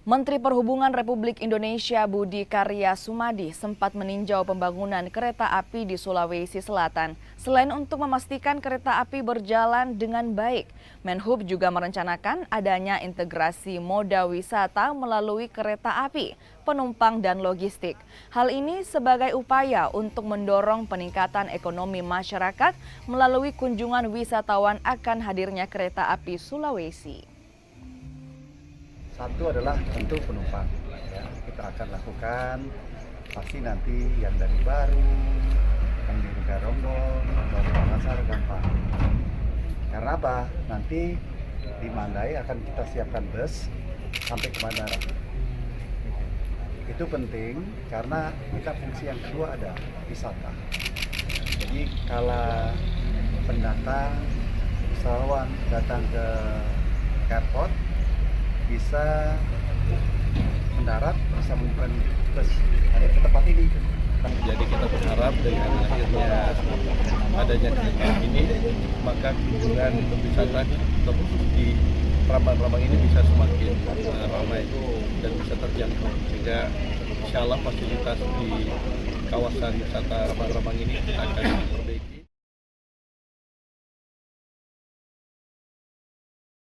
Menteri Perhubungan Republik Indonesia Budi Karya Sumadi sempat meninjau pembangunan kereta api di Sulawesi Selatan. Selain untuk memastikan kereta api berjalan dengan baik, Menhub juga merencanakan adanya integrasi moda wisata melalui kereta api, penumpang dan logistik. Hal ini sebagai upaya untuk mendorong peningkatan ekonomi masyarakat melalui kunjungan wisatawan akan hadirnya kereta api Sulawesi. Satu adalah tentu penumpang. Ya, kita akan lakukan pasti nanti yang dari Baru, yang dari Garombong, dari Makassar gampang. Karena apa? Nanti di Mandai akan kita siapkan bus sampai ke bandara. Itu penting karena kita fungsi yang kedua ada wisata. Jadi kalau pendatang, wisatawan datang ke airport, bisa mendarat, bisa menggunakan bus ada ke tempat ini. Jadi kita berharap dengan adanya kereta ini, maka kunjungan wisata di Rambang-Rambang ini bisa semakin ramai dan bisa terjangkau. Sehingga insya Allah fasilitas di kawasan wisata Rambang-Rambang ini kita akan